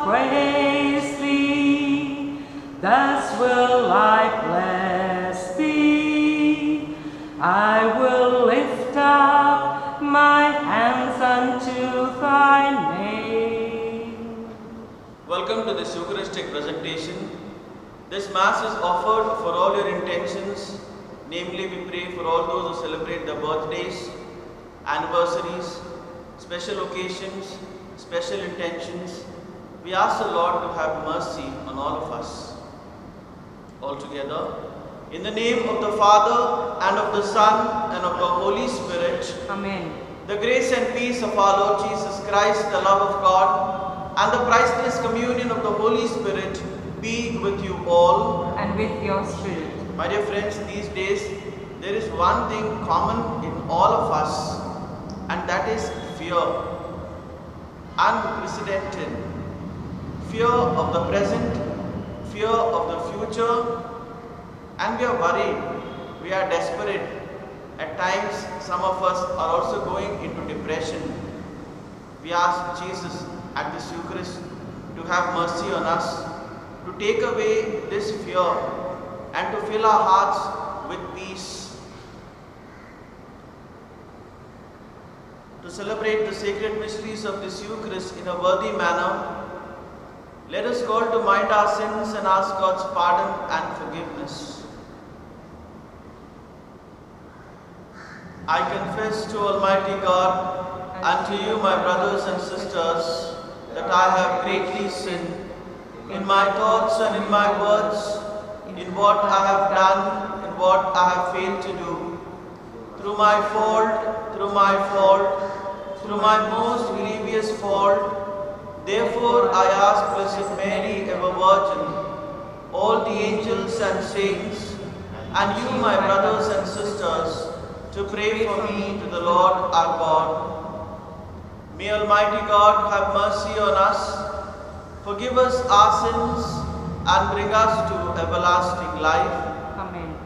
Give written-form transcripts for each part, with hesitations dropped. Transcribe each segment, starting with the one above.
praise thee, thus will I bless thee. I will lift up my hands unto thy name. Welcome to this Eucharistic presentation. This Mass is offered for all your intentions. Namely, we pray for all those who celebrate their birthdays, anniversaries, special occasions, special intentions. We ask the Lord to have mercy on all of us. All together, in the name of the Father, and of the Son, and of the Holy Spirit. Amen. The grace and peace of our Lord Jesus Christ, the love of God, and the priceless communion of the Holy Spirit be with you all. And with your spirit. My dear friends, these days there is one thing common in all of us, and that is fear. Unprecedented. Fear of the present, fear of the future, and we are worried, we are desperate. At times, some of us are also going into depression. We ask Jesus at this Eucharist to have mercy on us, to take away this fear, and to fill our hearts with peace. To celebrate the sacred mysteries of this Eucharist in a worthy manner, let us call to mind our sins and ask God's pardon and forgiveness. I confess to Almighty God and to you, my brothers and sisters, that I have greatly sinned in my thoughts and in my words, in what I have done, in what I have failed to do, through my fault, through my most grievous fault. Therefore I ask Blessed Mary, ever Virgin, all the angels and saints, and you, my brothers and sisters, to pray for me to the Lord our God. May Almighty God have mercy on us, forgive us our sins, and bring us to everlasting life. Amen.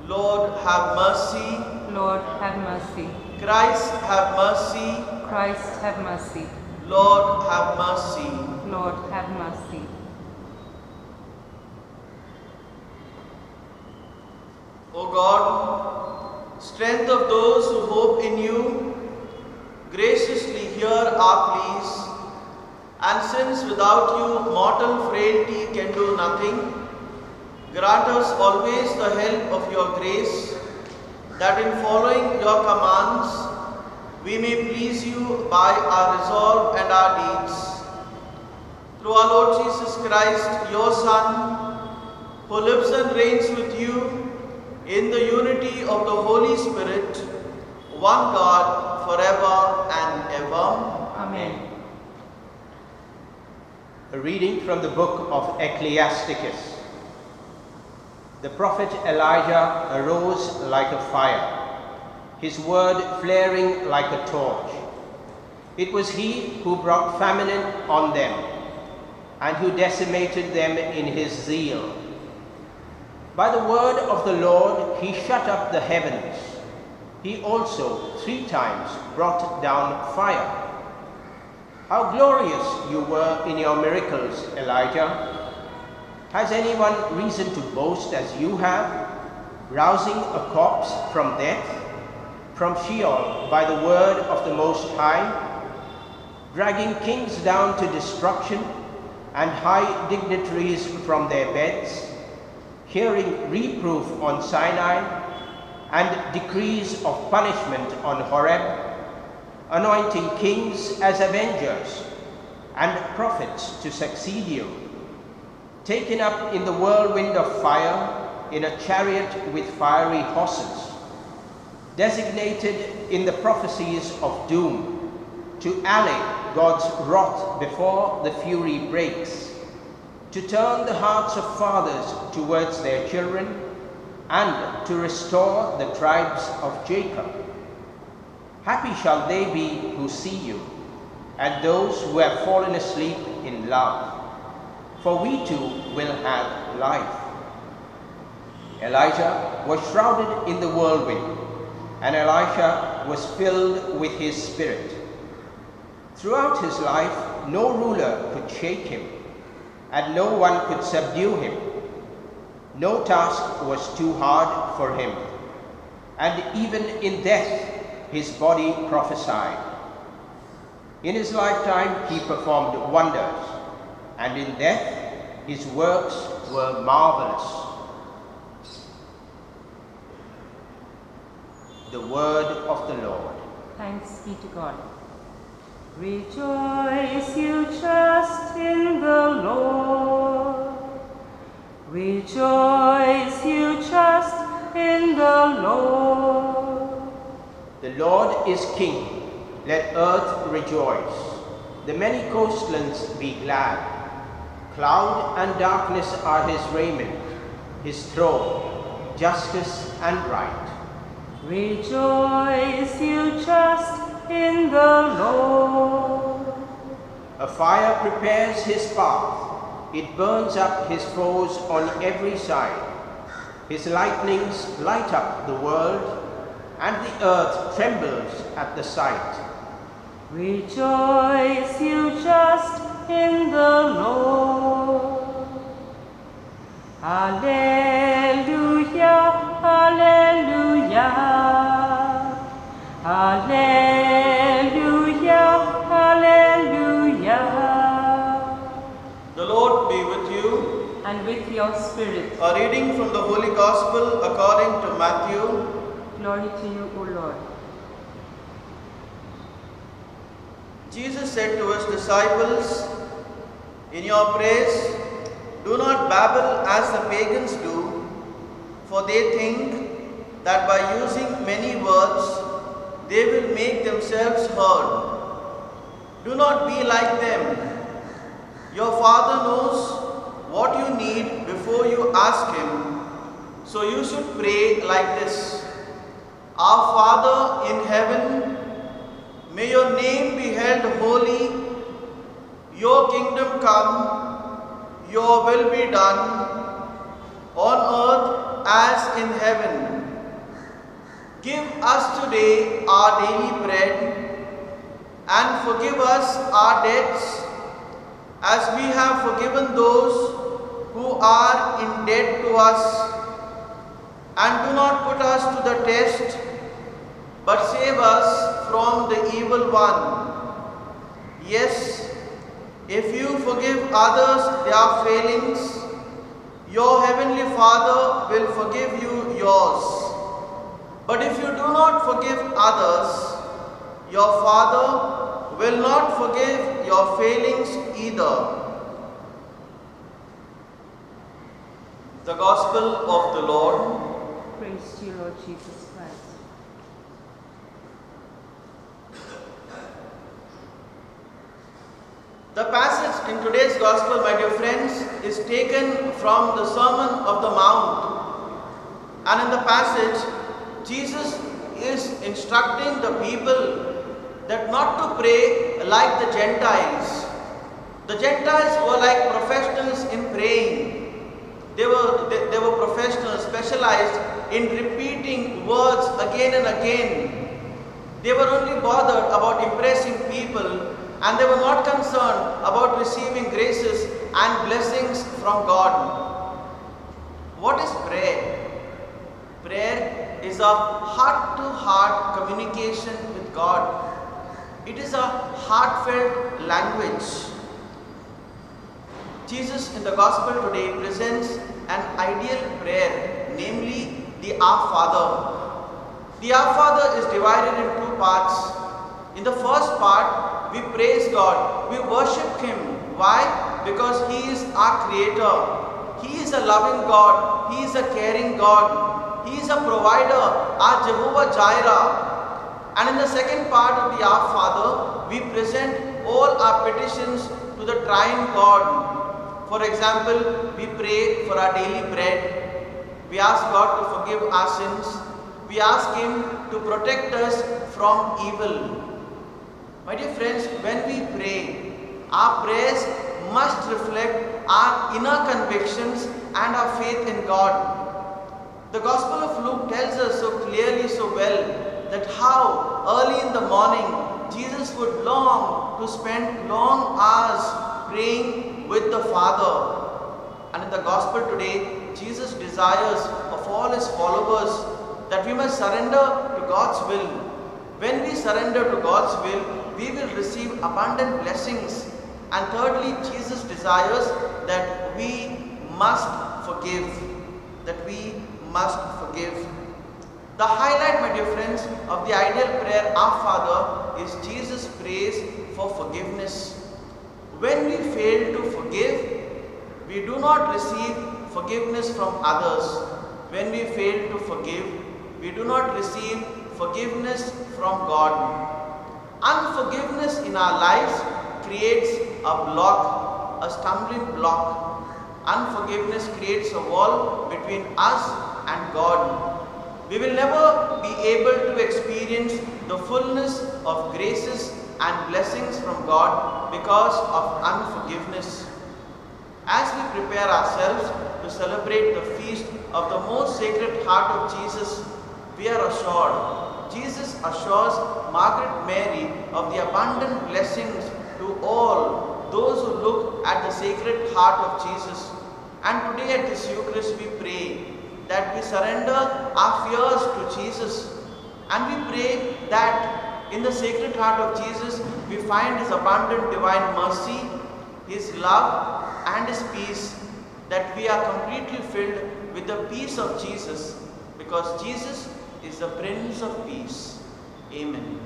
Lord, have mercy. Lord, have mercy. Christ, have mercy. Christ, have mercy. Lord, have mercy. Lord, have mercy. O God, strength of those who hope in you, graciously hear our pleas. And since without you mortal frailty can do nothing, grant us always the help of your grace, that in following your commands we may please you by our resolve and our deeds. Through our Lord Jesus Christ, your Son, who lives and reigns with you in the unity of the Holy Spirit, one God, forever and ever. Amen. A reading from the book of Ecclesiasticus. The prophet Elijah arose like a fire, his word flaring like a torch. It was he who brought famine on them, and who decimated them in his zeal. By the word of the Lord he shut up the heavens. He also 3 times brought down fire. How glorious you were in your miracles, Elijah! Has anyone reason to boast as you have, rousing a corpse from death, from Sheol by the word of the Most High, dragging kings down to destruction and high dignitaries from their beds, hearing reproof on Sinai and decrees of punishment on Horeb, anointing kings as avengers and prophets to succeed you, taken up in the whirlwind of fire in a chariot with fiery horses, designated in the prophecies of doom, to allay God's wrath before the fury breaks, to turn the hearts of fathers towards their children, and to restore the tribes of Jacob. Happy shall they be who see you, and those who have fallen asleep in love, for we too will have life. Elijah was shrouded in the whirlwind, and Elisha was filled with his spirit. Throughout his life, no ruler could shake him, and no one could subdue him. No task was too hard for him, and even in death his body prophesied. In his lifetime he performed wonders, and in death his works were marvelous. The word of the Lord. Thanks be to God. Rejoice, you trust in the Lord. Rejoice, you trust in the Lord. The Lord is King, let earth rejoice. The many coastlands be glad. Cloud and darkness are his raiment, his throne, justice and right. Rejoice, you trust in the Lord. A fire prepares his path, it burns up his foes on every side. His lightnings light up the world, and the earth trembles at the sight. Rejoice, you trust in the Lord. Alleluia, alleluia. Alleluia, alleluia. The Lord be with you. And with your spirit. A reading from the Holy Gospel according to Matthew. Glory to you, O Lord. Jesus said to his disciples, "In your prayers, do not babble as the pagans do, for they think that by using many words, they will make themselves heard. Do not be like them. Your Father knows what you need before you ask Him, so you should pray like this. Our Father in heaven, may your name be held holy, your kingdom come, your will be done, on earth as in heaven. Give us today our daily bread, and forgive us our debts, as we have forgiven those who are in debt to us. And do not put us to the test, but save us from the evil one. Yes, if you forgive others their failings, your heavenly Father will forgive you yours. But if you do not forgive others, your Father will not forgive your failings either." The Gospel of the Lord. Praise to you, Lord Jesus Christ. The passage in today's Gospel, my dear friends, is taken from the Sermon of the Mount. And in the passage, Jesus is instructing the people that not to pray like the Gentiles. The Gentiles were like professionals in praying. They were professionals, specialized in repeating words again and again. They were only bothered about impressing people, and they were not concerned about receiving graces and blessings from God. What is prayer? Prayer is a heart-to-heart communication with God. It is a heartfelt language. Jesus in the Gospel today presents an ideal prayer, namely the Our Father. The Our Father is divided in two parts. In the first part, we praise God, we worship Him. Why? Because He is our Creator. He is a loving God. He is a caring God. He is a provider, our Jehovah Jireh. And in the second part of the Our Father, we present all our petitions to the Triune God. For example, we pray for our daily bread. We ask God to forgive our sins. We ask Him to protect us from evil. My dear friends, when we pray, our prayers must reflect our inner convictions and our faith in God. The Gospel of Luke tells us so clearly, so well, that how early in the morning Jesus would long to spend long hours praying with the Father. And in the Gospel today, Jesus desires of all His followers that we must surrender to God's will. When we surrender to God's will, we will receive abundant blessings. And thirdly, Jesus desires that we must forgive. That we must forgive. The highlight, my dear friends, of the ideal prayer, Our Father, is Jesus prays for forgiveness. When we fail to forgive, we do not receive forgiveness from others. When we fail to forgive, we do not receive forgiveness from God. Unforgiveness in our lives creates a block, a stumbling block. Unforgiveness creates a wall between us and God. We will never be able to experience the fullness of graces and blessings from God because of unforgiveness. As we prepare ourselves to celebrate the feast of the most sacred heart of Jesus, we are assured, Jesus assures Margaret Mary of the abundant blessings to all those who look at the sacred heart of Jesus. And today at this Eucharist we pray that we surrender our fears to Jesus, and we pray that in the sacred heart of Jesus we find His abundant divine mercy, His love and His peace, that we are completely filled with the peace of Jesus, because Jesus is the Prince of Peace. Amen.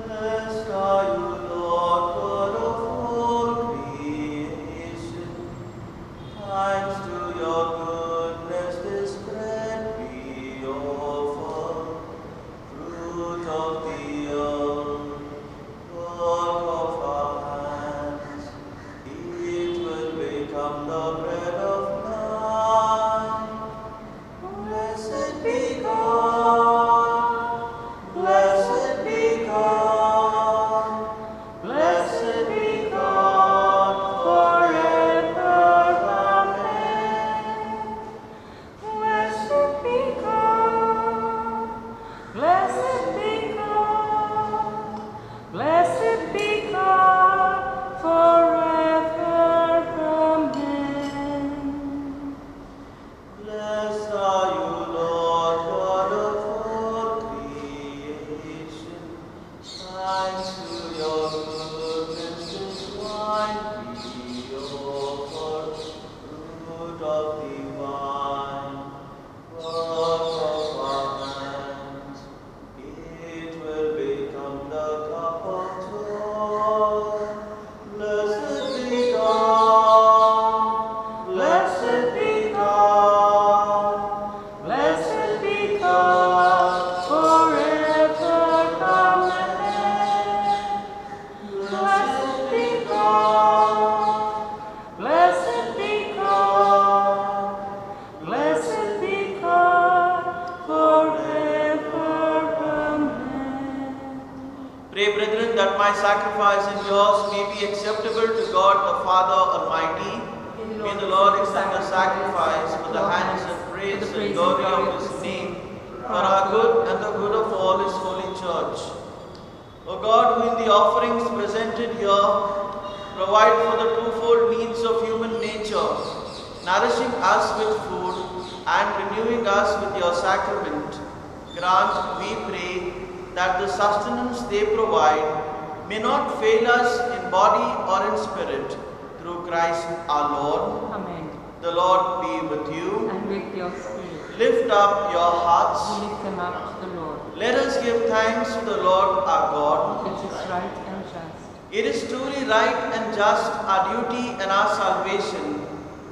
Blessed are you, Lord, God of all creation. Thanks to your goodness this bread we offer, fruit of the earth, work of our hands. It will become the bread of life. Blessed be God, blessed be God, blessed be God forever. Amen. Blessed be God, blessed be God, blessed be God forever. Amen. Blessed are you, Lord, God of all creation. Thanks to your goodness this wine we offer, fruit of the vine, work of our hands. It will become the cup of joy. Blessed be God, blessed be God, Blessed be God forever. Amen. Blessed be God, blessed be God, blessed be God forever. Amen. Pray, brethren, that my sacrifice and yours may be acceptable to God the Father Almighty. May the Lord accept the sacrifice for the hands and praise and glory of His name, for our good and the good of all His holy church. O God, who in the offerings presented here provide for the twofold needs of human nature, nourishing us with food and renewing us with your sacrament, grant, we pray, that the sustenance they provide may not fail us in body or in spirit, through Christ our Lord. Amen. The Lord be with you. And with your spirit, Lift up your hearts. we lift them up to the Lord. Let us give thanks to the Lord our God. It is right and just. It is truly right and just, our duty and our salvation,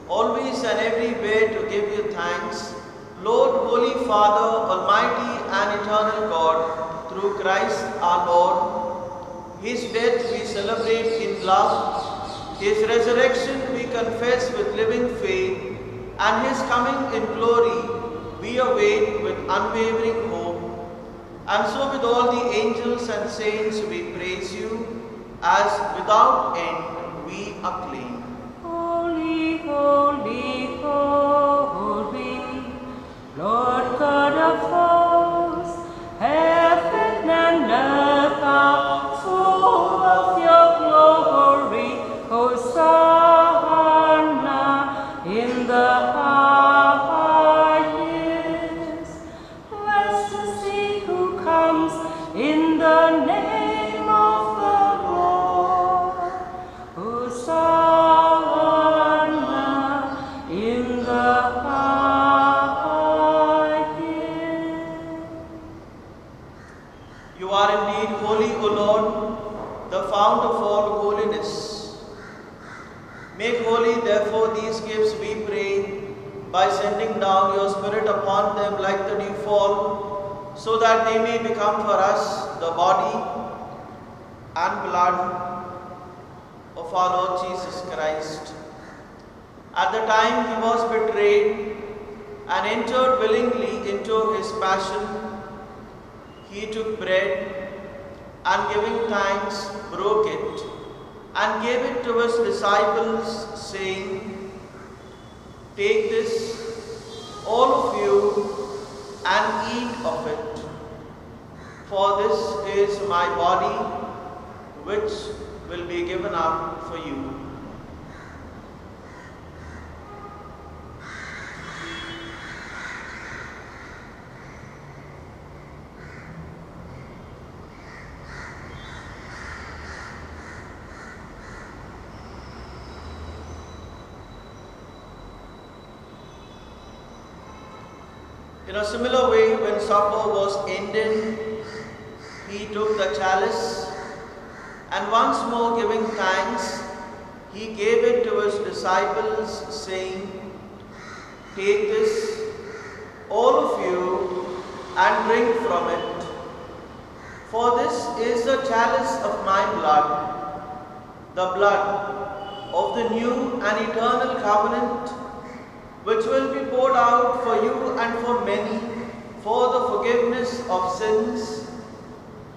always and everywhere to give you thanks, Lord, Holy Father, Almighty and Eternal God, through Christ our Lord. His death we celebrate in love, His resurrection we confess with living faith, and His coming in glory we await with unwavering hope. And so with all the angels and saints we praise you, as without end we acclaim. indeed holy, O Lord, the fount of all holiness. Make holy, therefore, these gifts, we pray, by sending down your Spirit upon them like the dew fall, so that they may become for us the body and blood of our Lord Jesus Christ. At the time he was betrayed and entered willingly into his passion, he took bread and giving thanks broke it and gave it to his disciples, saying, "Take this, all of you, and eat of it, for this is my body, which will be given up for you." In a similar way, when supper was ended, he took the chalice and once more giving thanks, he gave it to his disciples, saying, "Take this, all of you, and drink from it. For this is the chalice of my blood, the blood of the new and eternal covenant, which will be poured out for you and for many for the forgiveness of sins.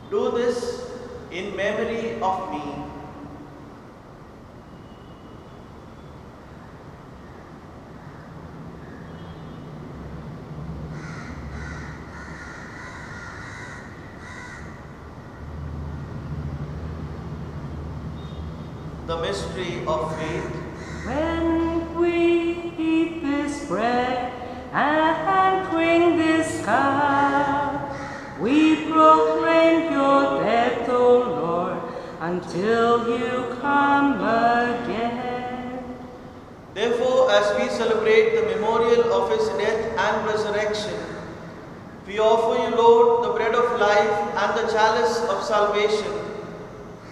Do this in memory of me." The mystery of faith. When we eat this bread and drink this cup, we proclaim your death, O Lord, until you come again. Therefore, as we celebrate the memorial of his death and resurrection, we offer you, Lord, the bread of life and the chalice of salvation,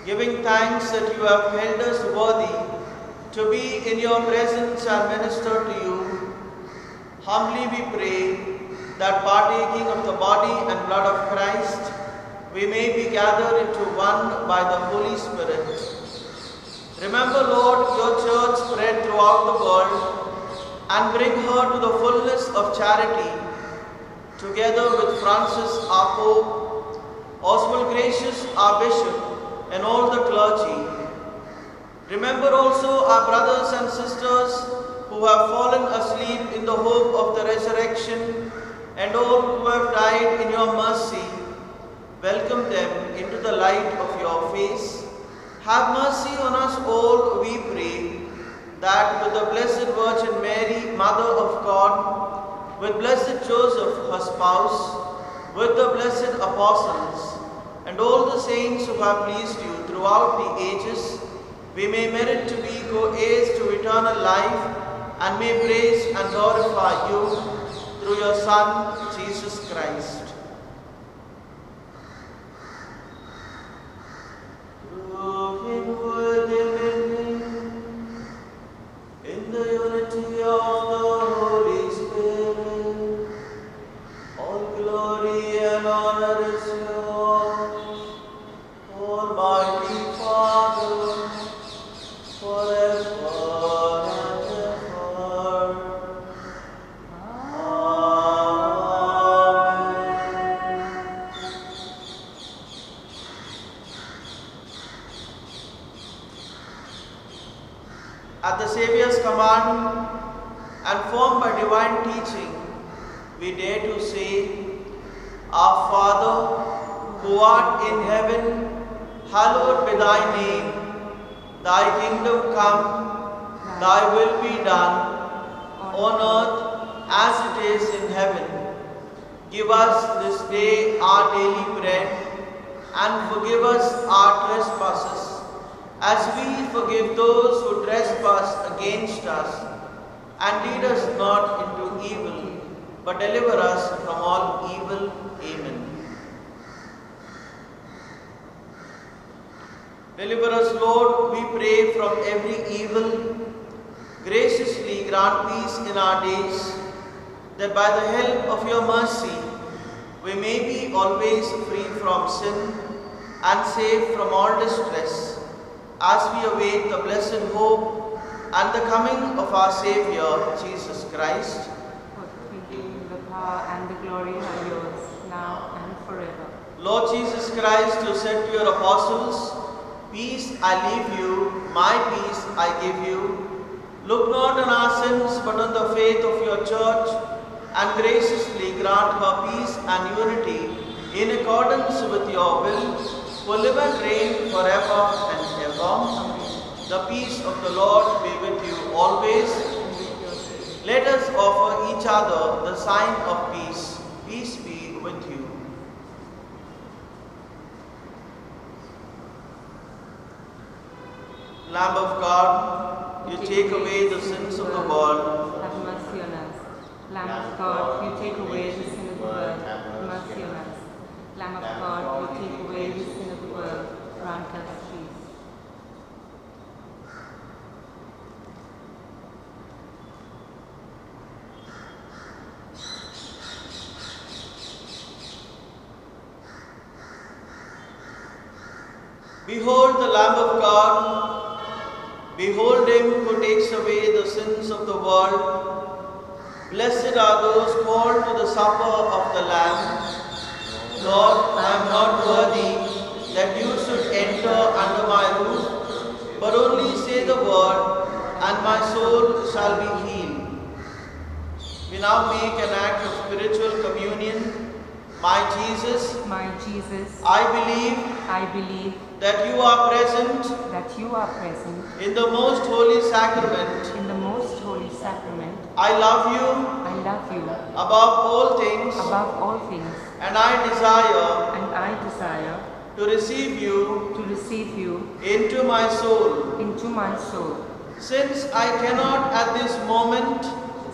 giving thanks that you have held us worthy to be in your presence and minister to you. Humbly we pray that partaking of the body and blood of Christ, we may be gathered into one by the Holy Spirit. Remember, Lord, your church spread throughout the world and bring her to the fullness of charity, together with Francis our Pope, Oswald Gracious our Bishop, and all the clergy. Remember also our brothers and sisters who have fallen asleep in the hope of the resurrection, and all who have died in your mercy. Welcome them into the light of your face. Have mercy on us all, we pray, that with the Blessed Virgin Mary, Mother of God, with Blessed Joseph, her spouse, with the blessed apostles, and all the saints who have pleased you throughout the ages, we may merit to be co-heirs to eternal life, and may praise and glorify you through your Son, Jesus Christ. Through him, with him, in the unity of the Holy Spirit, all glory and honor is yours, Almighty Father, forever and ever. Amen. At the Saviour's command and formed by divine teaching, we dare to say, Our Father, who art in heaven, hallowed be thy name. Thy kingdom come, thy will be done, on earth as it is in heaven. Give us this day our daily bread, and forgive us our trespasses, as we forgive those who trespass against us. And lead us not into evil, but deliver us from all evil. Amen. Deliver us, Lord, we pray, from every evil. Graciously grant peace in our days, that by the help of your mercy we may be always free from sin and safe from all distress, as we await the blessed hope and the coming of our Saviour, Jesus Christ. For the kingdom, the power, and the glory are yours, now and forever. Lord Jesus Christ, you said to your apostles, "Peace I leave you, my peace I give you. Look not on our sins, but on the faith of your church, and graciously grant her peace and unity in accordance with your will, who live and reign forever and ever." The peace of the Lord be with you always. Let us offer each other the sign of peace. Peace be with you. Lamb of God, you take away the sins of the world. Have mercy on us. Lamb of God, you take away the sin of the world. Have mercy on us. Lamb of God, you take away the sin of the world. Grant us peace. Behold the Lamb of God. Behold him who takes away the sins of the world. Blessed are those called to the supper of the Lamb. Lord, I am not worthy that you should enter under my roof, but only say the word, and my soul shall be healed. We now make an act of spiritual communion. My Jesus, I believe that you are present that you are present in the most holy sacrament. in the most holy sacrament. I love you I love you above all things, above all things, and I desire and I desire to receive you into my soul. into my soul. Since I cannot at this moment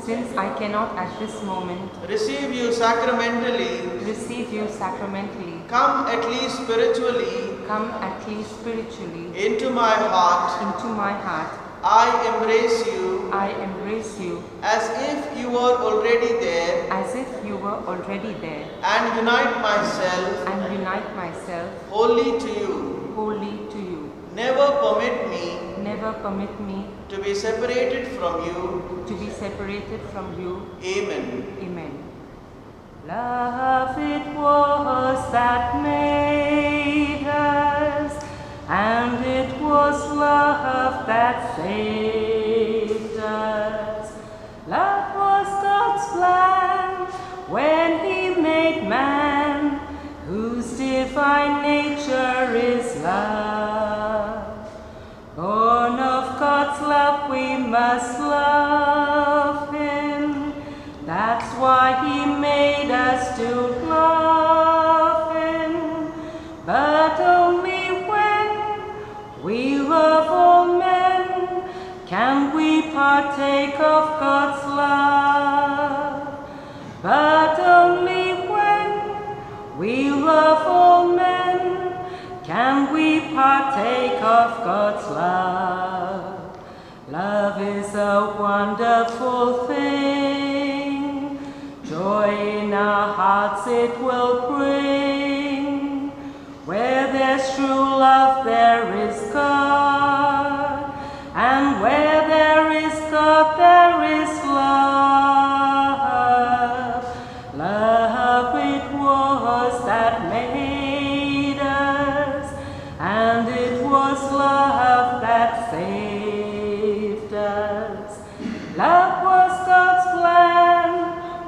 Since I cannot at this moment receive you sacramentally, receive you sacramentally, come at least spiritually come at least spiritually into my heart. into my heart. I embrace you I embrace you as if you were already there, as if you were already there, and unite myself and unite myself wholly to you. wholly to you. Never permit me Never permit me to be separated from you. to be separated from you. Amen. Amen. Love it was that made us, and it was love that saved us. Love was God's plan when He made man, whose divine nature is love. Born of God's love, we must love Him. That's why He made us to love Him. But only when we love all men can we partake of God's love. But only when we love all men can we partake of God's love. Love is a wonderful thing. Joy in our hearts it will bring. Where there's true love, there is God. And where there is God, there is love. Love it was that made us, and it was love that saved us. Love was God's plan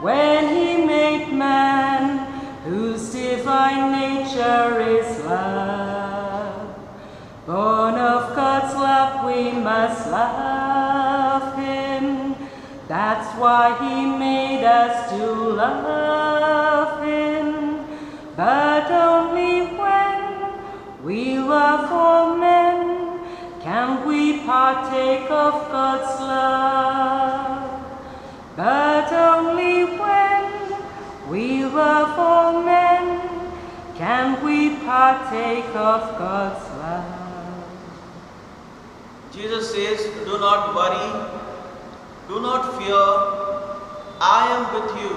when He made man, whose divine nature is love. Born of God's love, we must love Him. That's why He made us to love Him. But only when we love all men can we partake of God's love. But only when we love all men can we partake of God's love. Jesus says, do not worry, do not fear, I am with you.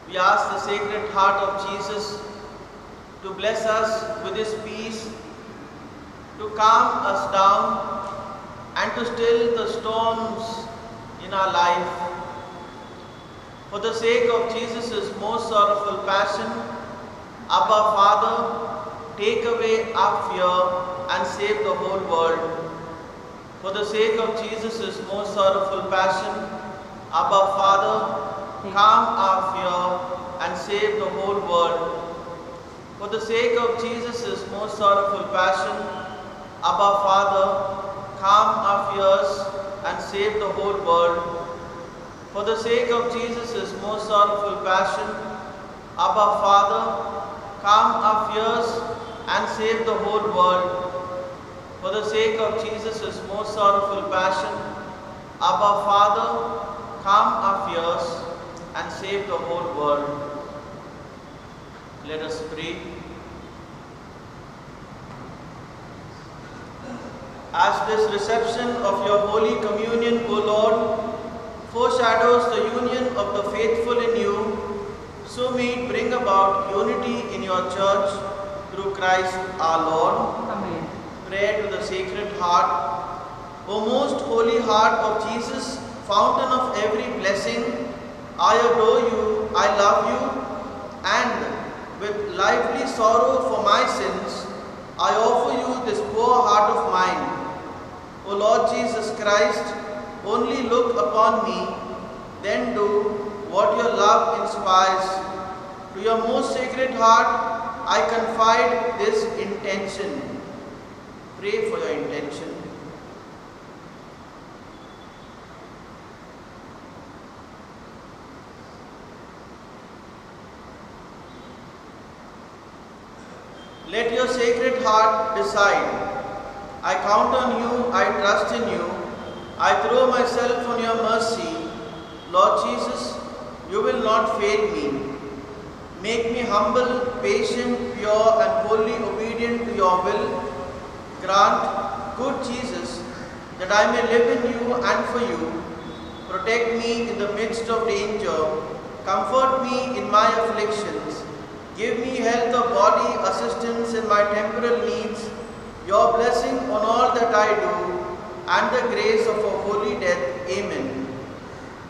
We ask the Sacred Heart of Jesus to bless us with His peace, to calm us down and to still the storms in our life. For the sake of Jesus' most sorrowful passion, Abba Father, take away our fear and save the whole world. For the sake of Jesus' most sorrowful passion, Abba Father, calm our fear and save the whole world. For the sake of Jesus' most sorrowful passion, Abba Father, calm our fears and save the whole world. For the sake of Jesus' most sorrowful passion, Abba Father, calm our fears and save the whole world. For the sake of Jesus' most sorrowful passion, Abba Father, calm our fears and save the whole world. Let us pray. As this reception of your Holy Communion, O Lord, foreshadows the union of the faithful in you, so may it bring about unity in your church through Christ our Lord. Amen. Prayer to the Sacred Heart. O most holy heart of Jesus, fountain of every blessing, I adore you, I love you, and with lively sorrow for my sins, I offer you this poor heart of mine. O Lord Jesus Christ, only look upon me, then do what your love inspires. To your most sacred heart, I confide this intention. Pray for your intention. Let your sacred heart decide. I count on you, I trust in you, I throw myself on your mercy. Lord Jesus, you will not fail me. Make me humble, patient, pure, and wholly obedient to your will. Grant, good Jesus, that I may live in you and for you. Protect me in the midst of danger. Comfort me in my afflictions. Give me health of body, assistance in my temporal needs, your blessing on all that I do, and the grace of a holy death. Amen.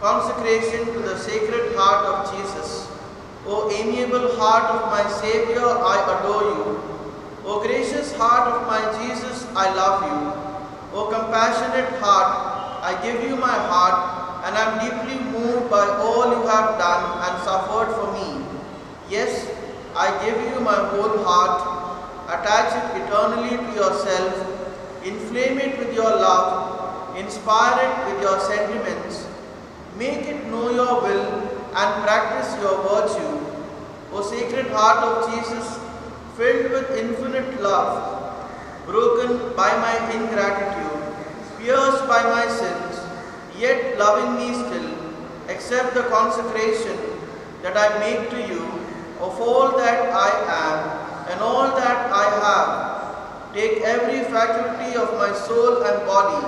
Consecration to the Sacred Heart of Jesus. O amiable heart of my Saviour, I adore you. O gracious heart of my Jesus, I love you. O compassionate heart, I give you my heart, and am deeply moved by all you have done and suffered for me. Yes, I give you my whole heart. Attach it eternally to yourself. Inflame it with your love. Inspire it with your sentiments. Make it know your will and practice your virtue. O Sacred Heart of Jesus, filled with infinite love, broken by my ingratitude, pierced by my sins, yet loving me still, accept the consecration that I make to you of all that I am and all that I have. Take every faculty of my soul and body.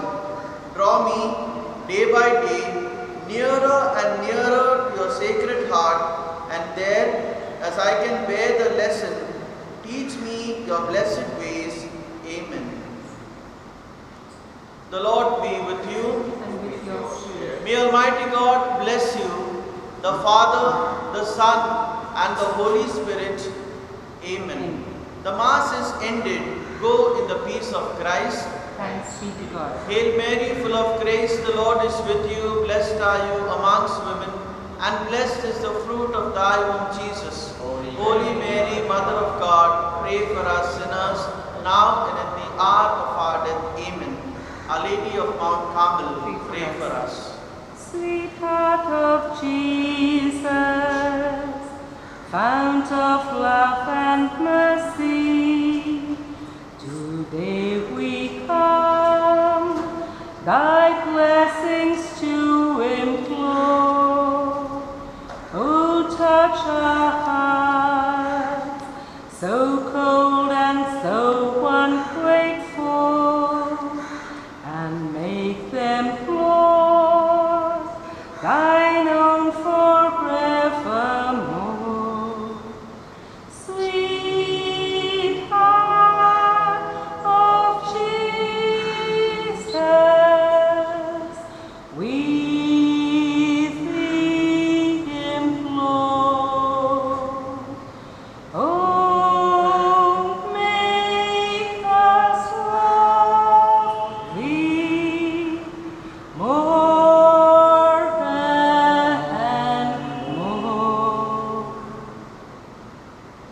Draw me, day by day, nearer and nearer to your Sacred Heart, and there, as I can bear the lesson, teach me your blessed ways. Amen. The Lord be with you. And with your spirit. May Almighty God bless you, the Father, the Son, and the Holy Spirit. Amen. The Mass is ended. Go in the peace of Christ. Thanks be to God. Hail Mary, full of grace, the Lord is with you. Blessed are you amongst women, and blessed is the fruit of thy womb, Jesus. Holy Mary, Mother of God, pray for us sinners, now and at the hour of our death. Amen. Our Lady of Mount Carmel, pray for us. Sweetheart of Jesus, fount of love and mercy, today we come, thy blessings to implore. Oh, touch our hearts, so cold